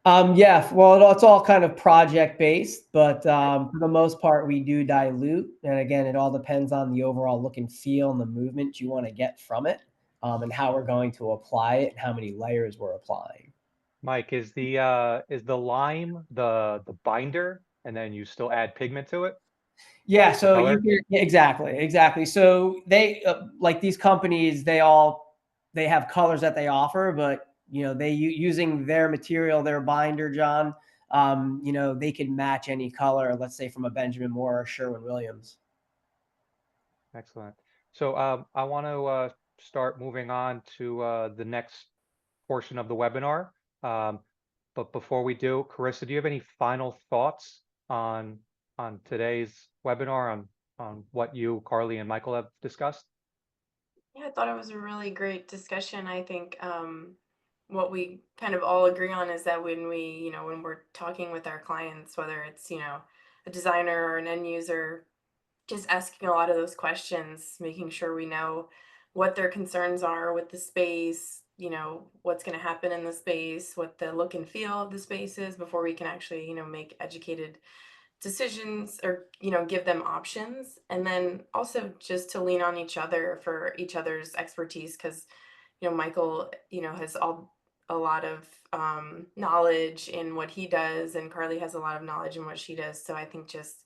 Yeah, well, it's all kind of project based, but for the most part, we do dilute. And again, it all depends on the overall look and feel and the movement you want to get from it, and how we're going to apply it and how many layers we're applying.
Mike, is the lime the binder, and then you still add pigment to it?
Yeah, so
color?
yeah, exactly. So they like these companies, they have colors that they offer, but they using their material, their binder, John. They can match any color, let's say from a Benjamin Moore or Sherwin-Williams.
Excellent. So I want to start moving on to the next portion of the webinar. But before we do, Carissa, do you have any final thoughts on today's webinar, on what you, Carly, and Michael have discussed?
Yeah, I thought it was a really great discussion. I think what we kind of all agree on is that when when we're talking with our clients, whether it's, a designer or an end user, just asking a lot of those questions, making sure we know what their concerns are with the space, what's going to happen in the space, what the look and feel of the space is before we can actually, make educated decisions, or give them options. And then also just to lean on each other for each other's expertise, because Michael has a lot of knowledge in what he does, and Carly has a lot of knowledge in what she does. So I think just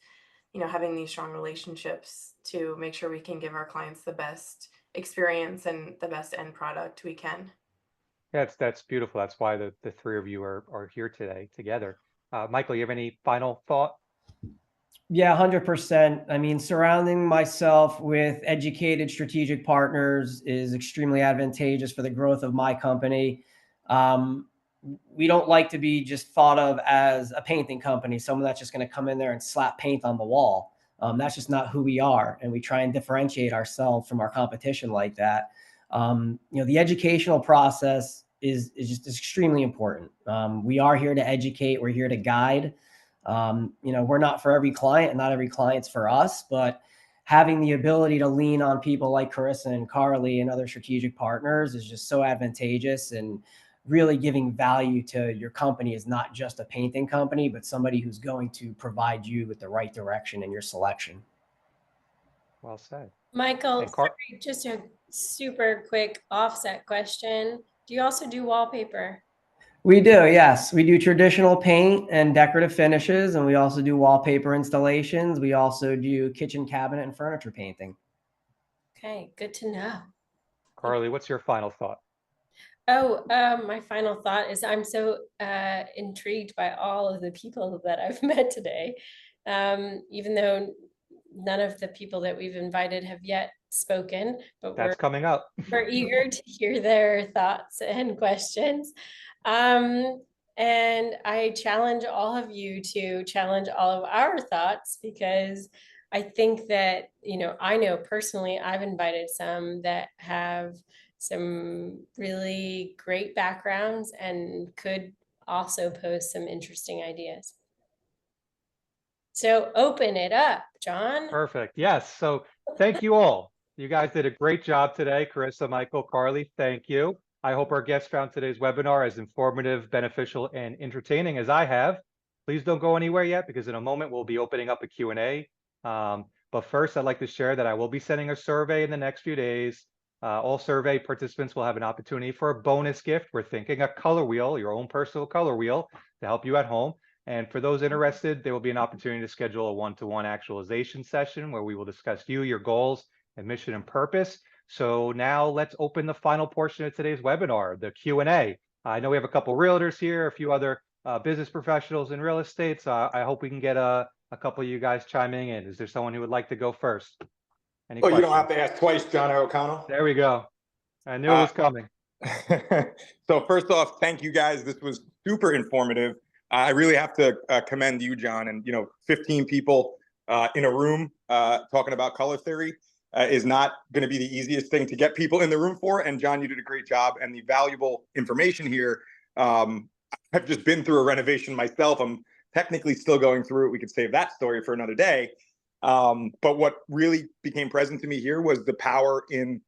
having these strong relationships to make sure we can give our clients the best experience and the best end product we can.
That's beautiful. That's why the three of you are here today together. Michael, you have any final thought?
Yeah, 100%. I mean, surrounding myself with educated strategic partners is extremely advantageous for the growth of my company. Um, we don't like to be just thought of as a painting company, someone that's just going to come in there and slap paint on the wall. That's just not who we are. And we try and differentiate ourselves from our competition like that. The educational process is just extremely important. We are here to educate. We're here to guide. We're not for every client, and not every client's for us, but having the ability to lean on people like Carissa and Carly and other strategic partners is just so advantageous, and really giving value to your company is not just a painting company, but somebody who's going to provide you with the right direction in your selection.
Well said.
Michael,
And
sorry, just a super quick offset question. Do you also do wallpaper?
We do, yes. We do traditional paint and decorative finishes, and we also do wallpaper installations. We also do kitchen cabinet and furniture painting.
Okay, good to know.
Carly, what's your final thought?
Oh, my final thought is I'm so intrigued by all of the people that I've met today. Even though none of the people that we've invited have yet spoken, but
That's coming up.
we're eager to hear their thoughts and questions. And I challenge all of you to challenge all of our thoughts, because I think that, I know personally I've invited some that have some really great backgrounds and could also pose some interesting ideas. So open it up, John.
Perfect. Yes. So thank you all. You guys did a great job today. Carissa, Michael, Carly, thank you. I hope our guests found today's webinar as informative, beneficial, and entertaining as I have. Please don't go anywhere yet, because in a moment we'll be opening up a Q&A. But first, I'd like to share that I will be sending a survey in the next few days. All survey participants will have an opportunity for a bonus gift. We're thinking a color wheel, your own personal color wheel, to help you at home. And for those interested, there will be an opportunity to schedule a one-to-one actualization session where we will discuss you, your goals, and mission and purpose. So now let's open the final portion of today's webinar, the Q&A. I know we have a couple realtors here, a few other business professionals in real estate. So I hope we can get a couple of you guys chiming in. Is there someone who would like to go first? Any questions?
You don't have to ask twice, John O'Connell.
There we go. I knew it was coming.
So first off, thank you guys. This was super informative. I really have to commend you, John, and 15 people in a room talking about color theory is not going to be the easiest thing to get people in the room for. And John, you did a great job, and the valuable information here. I've just been through a renovation myself. I'm technically still going through it. We could save that story for another day. But what really became present to me here was the power in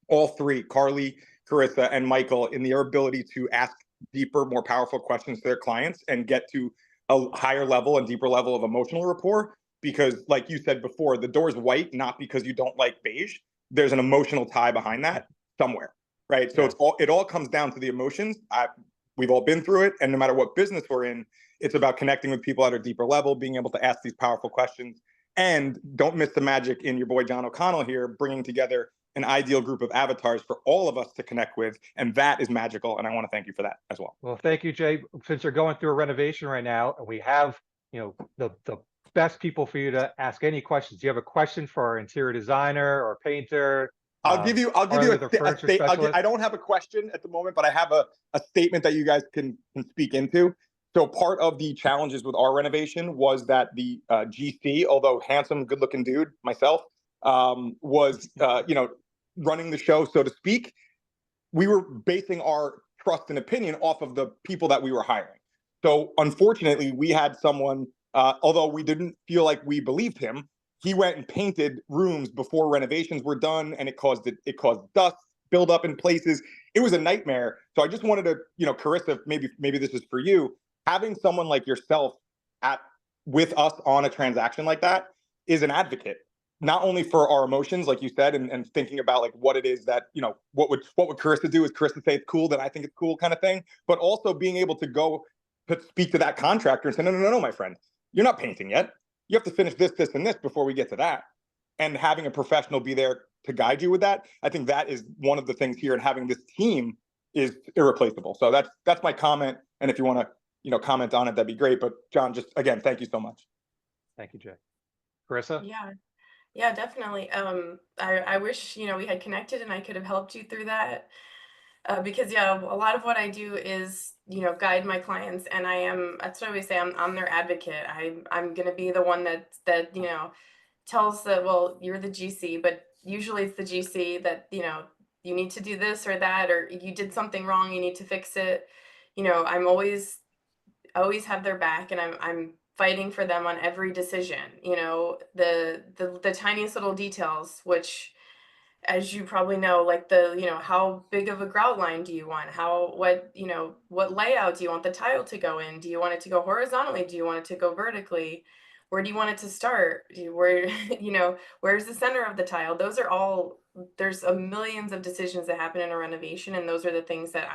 all three, Carly, Carissa, and Michael, in their ability to ask deeper, more powerful questions to their clients and get to a higher level and deeper level of emotional rapport. Because like you said before, the door's white, not because you don't like beige. There's an emotional tie behind that somewhere, right? So it all comes down to the emotions. We've all been through it. And no matter what business we're in, it's about connecting with people at a deeper level, being able to ask these powerful questions. And don't miss the magic in your boy John O'Connell here, bringing together an ideal group of avatars for all of us to connect with. And that is magical. And I want to thank you for that as well.
Well, thank you, Jay. Since you're going through a renovation right now, and we have, the best people for you to ask any questions. Do you have a question for our interior designer or painter?
I'll give you a statement. I don't have a question at the moment, but I have a statement that you guys can speak into. So part of the challenges with our renovation was that the GC, although handsome, good-looking dude, myself, was running the show, so to speak. We were basing our trust and opinion off of the people that we were hiring. So unfortunately, we had someone, although we didn't feel like we believed him, he went and painted rooms before renovations were done, and it caused dust build up in places. It was a nightmare. So I just wanted to, Carissa, maybe this is for you. Having someone like yourself with us on a transaction like that is an advocate, not only for our emotions, like you said, and thinking about like what it is that, what would Carissa do? Is Carissa say it's cool, then I think it's cool kind of thing, but also being able to go to speak to that contractor and say, no, my friend, you're not painting yet. You have to finish this, and this before we get to that. And having a professional be there to guide you with that, I think that is one of the things here. And having this team is irreplaceable. So that's my comment. And if you want to, you know, comment on it, that'd be great. But John, just again, thank you so much.
Thank you, Jay. Carissa?
Yeah, definitely. I wish, you know, we had connected and I could have helped you through that. Because yeah, a lot of what I do is, you know, guide my clients, and that's what I always say, I'm their advocate. I'm gonna be the one that, you know, tells that, well, you're the GC, but usually it's the GC that, you know, you need to do this or that, or you did something wrong, you need to fix it. You know, I always have their back, and I'm fighting for them on every decision, you know, the tiniest little details, which, as you probably know, like you know, how big of a grout line do you want? You know, what layout do you want the tile to go in? Do you want it to go horizontally? Do you want it to go vertically? Where do you want it to start? Where, you know, where's the center of the tile? Those are all, there's a millions of decisions that happen in a renovation. And those are the things that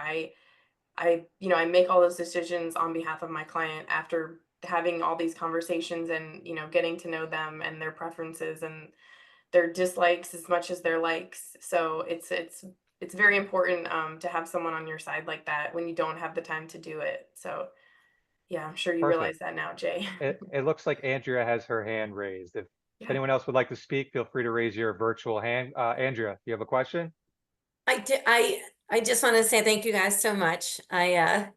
you know, I make all those decisions on behalf of my client after having all these conversations and, you know, getting to know them and their preferences and their dislikes as much as their likes. So it's very important to have someone on your side like that when you don't have the time to do it. So yeah, I'm sure you
Perfect.
realize that now, Jay.
It looks like Andrea has her hand raised. If
Yeah.
anyone else would like to speak, feel free to raise your virtual hand. Andrea, you have a question?
I just want to say thank you guys so much. I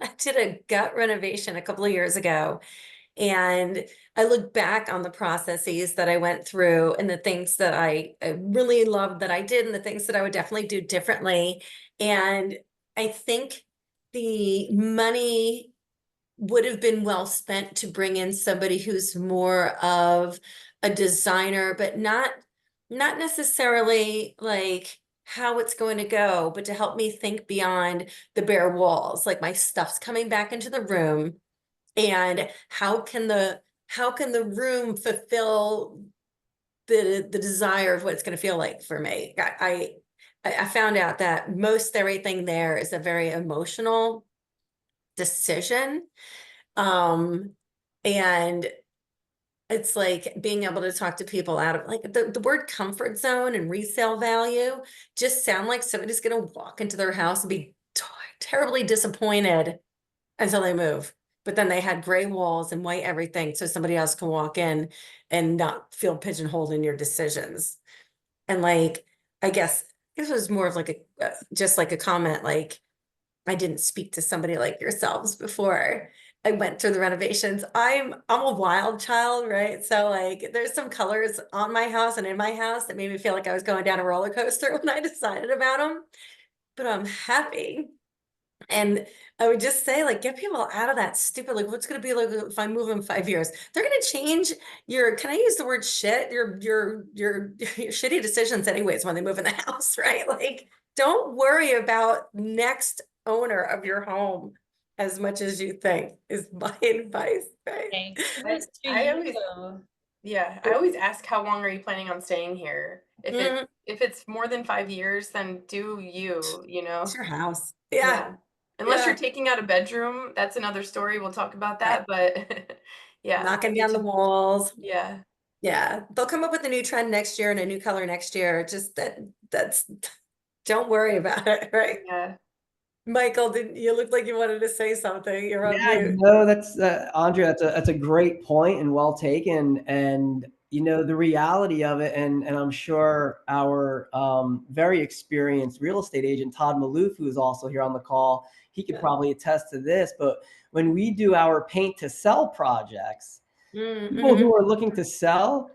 I did a gut renovation a couple of years ago, and I look back on the processes that I went through and the things that I really loved that I did and the things that I would definitely do differently. And I think the money would have been well spent to bring in somebody who's more of a designer, but not necessarily like how it's going to go, but to help me think beyond the bare walls. Like, my stuff's coming back into the room, and how can the room fulfill the desire of what it's going to feel like for me. I found out that most everything there is a very emotional decision. And it's like being able to talk to people out of, like, the word comfort zone and resale value just sound like somebody's going to walk into their house and be terribly disappointed until they move. But then they had gray walls and white everything, so somebody else can walk in and not feel pigeonholed in your decisions. And like, I guess this was more of like just like a comment, like, I didn't speak to somebody like yourselves before I went through the renovations. I'm a wild child, right? So like, there's some colors on my house and in my house that made me feel like I was going down a roller coaster when I decided about them. But I'm happy. And I would just say, like, get people out of that stupid, like, what's going to be like if I move in 5 years? They're going to change can I use the word shit? Your shitty decisions anyways when they move in the house, right? Like, don't worry about next owner of your home as much as you think, is my advice, right?
Okay, kudos to
I
you.
always, yeah, I always ask, how long are you planning on staying here? If it's more than 5 years, then do you know?
It's your house. Yeah.
Unless
Yeah.
you're taking out a bedroom, that's another story. We'll talk about
Right.
that, but yeah.
Knocking down the walls.
Yeah.
Yeah, they'll come up with a new trend next year and a new color next year. Just that's don't worry about it, right?
Yeah.
Michael, didn't you look like you wanted to say something? You're on
Yeah,
mute.
no, that's Andrea. That's a great point and well taken. And you know, the reality of it, and I'm sure our very experienced real estate agent Todd Maloof, who is also here on the call, he could probably attest to this. But when we do our paint to sell projects, people who are looking to sell,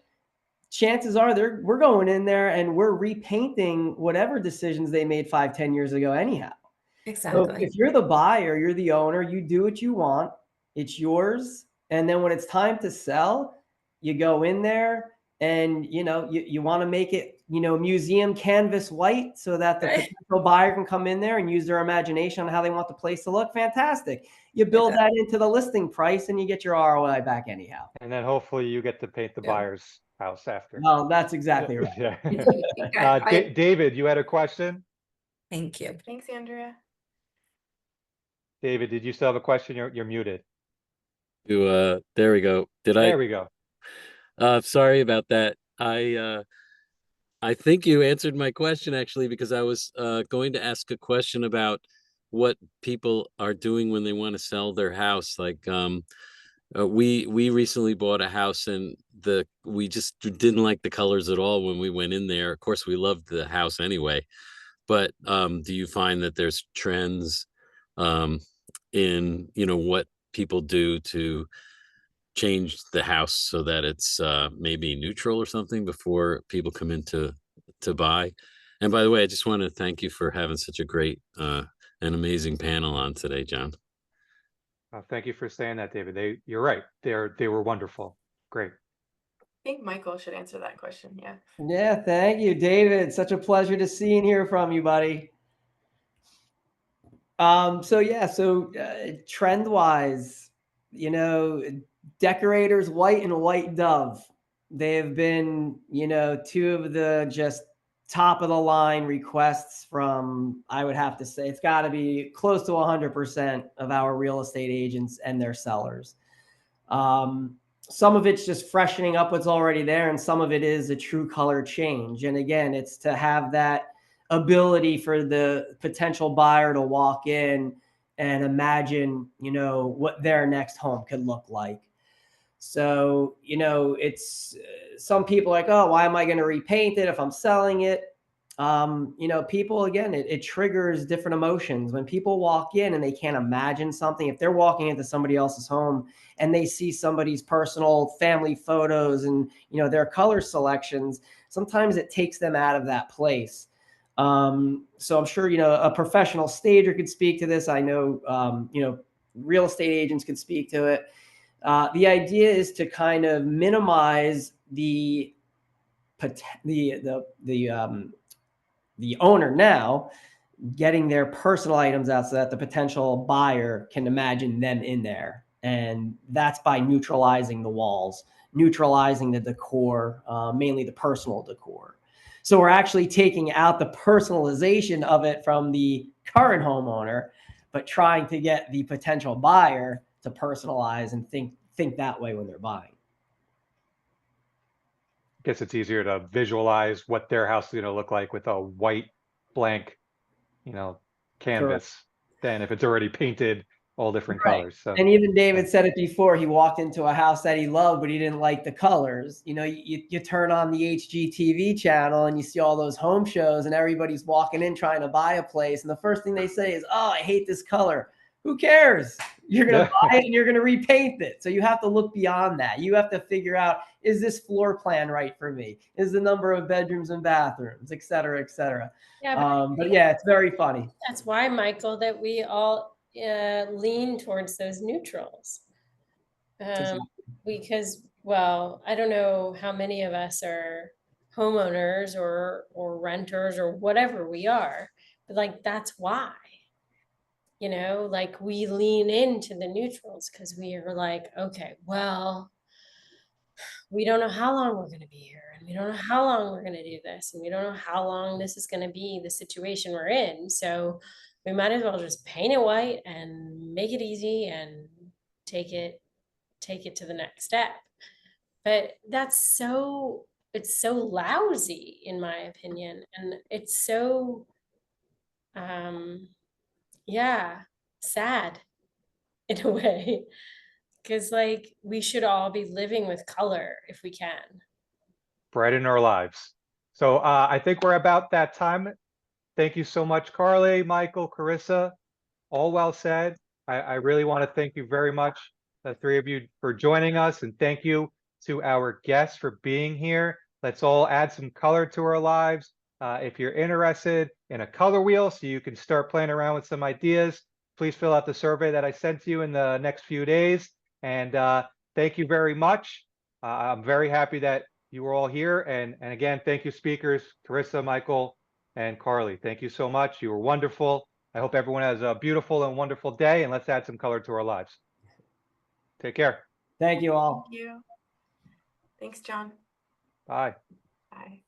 chances are we're going in there and we're repainting whatever decisions they made 5-10 years ago anyhow. So
Exactly.
if you're the buyer, you're the owner, you do what you want, it's yours. And then when it's time to sell, you go in there and you want to make it, museum canvas white so that the
Right.
potential buyer can come in there and use their imagination on how they want the place to look. Fantastic. You build that into the listing price and you get your ROI back anyhow.
And then hopefully you get to paint the
Yeah.
buyer's house after.
Well, that's exactly right.
Yeah. David, you had a question?
Thank you.
Thanks, Andrea.
David, did you still have a question? You're muted.
There we go.
There we go.
Sorry about that. I I think you answered my question actually, because I was going to ask a question about what people are doing when they want to sell their house. Like we recently bought a house and we just didn't like the colors at all when we went in there. Of course, we loved the house anyway, but do you find that there's trends in what people do to change the house so that it's maybe neutral or something before people come in to buy? And by the way, I just want to thank you for having such a great and amazing panel on today, John.
Thank you for saying that, David. You're right. They were wonderful. Great.
I think Michael should answer that question. Yeah.
Yeah, thank you, David. Such a pleasure to see and hear from you, buddy. So trend wise, decorators, white and white dove, they have been, two of the just top of the line requests from, I would have to say, it's got to be close to 100% of our real estate agents and their sellers. Some of it's just freshening up what's already there, and some of it is a true color change. And again, it's to have that ability for the potential buyer to walk in and imagine, what their next home could look like. So, it's some people like, oh, why am I going to repaint it if I'm selling it? People, again, it triggers different emotions. When people walk in and they can't imagine something, if they're walking into somebody else's home and they see somebody's personal family photos and, their color selections, sometimes it takes them out of that place. So I'm sure, a professional stager could speak to this. I know, real estate agents could speak to it. The idea is to kind of minimize the owner now getting their personal items out so that the potential buyer can imagine them in there. And that's by neutralizing the walls, neutralizing the decor, mainly the personal decor. So we're actually taking out the personalization of it from the current homeowner, but trying to get the potential buyer to personalize and think that way when they're buying.
Guess it's easier to visualize what their house is going to look like with a white blank, canvas than if it's already painted all different colors. So,
and even David said it before. He walked into a house that he loved, but he didn't like the colors. You turn on the HGTV channel and you see all those home shows and everybody's walking in trying to buy a place. And the first thing they say is, oh, I hate this color. Who cares? You're going to buy it and you're going to repaint it. So you have to look beyond that. You have to figure out, is this floor plan right for me? Is the number of bedrooms and bathrooms, et cetera, et cetera.
Yeah,
but yeah, it's very funny.
That's why, Michael, that we all lean towards those neutrals. Because, well, I don't know how many of us are homeowners or renters or whatever we are, but like, that's why. Like we lean into the neutrals because we are like, okay, well, we don't know how long we're going to be here, and we don't know how long we're going to do this, and we don't know how long this is going to be the situation we're in. So we might as well just paint it white and make it easy and take it to the next step. But it's so lousy in my opinion, and it's so sad in a way, because like we should all be living with color if we can.
brighten our lives. So I think we're about that time. Thank you so much, Carly, Michael, Carissa. All well said. I really want to thank you very much, the three of you, for joining us, and thank you to our guests for being here. Let's all add some color to our lives. If you're interested in a color wheel so you can start playing around with some ideas, please fill out the survey that I sent to you in the next few days. And thank you very much. I'm very happy that you were all here. And again, thank you, speakers, Carissa, Michael, and Carly. Thank you so much. You were wonderful. I hope everyone has a beautiful and wonderful day, and let's add some color to our lives. Take care.
Thank you all.
Thank you. Thanks, John.
Bye.
Bye.